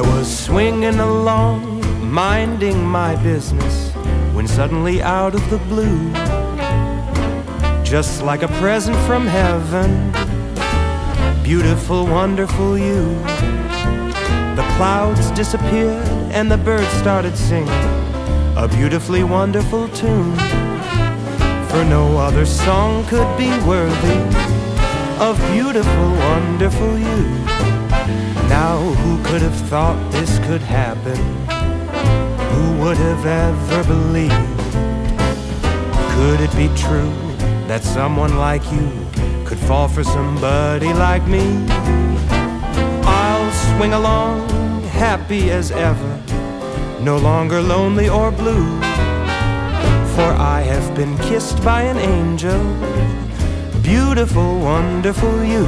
I was swinging along, minding my business, when suddenly out of the blue, just like a present from heaven, beautiful, wonderful you. The clouds disappeared and the birds started singing a beautifully wonderful tune, for no other song could be worthy of beautiful, wonderful you. Now who could have thought this could happen? Who would have ever believed? Could it be true that someone like you could fall for somebody like me? I'll swing along, happy as ever, no longer lonely or blue, for I have been kissed by an angel, beautiful, wonderful you.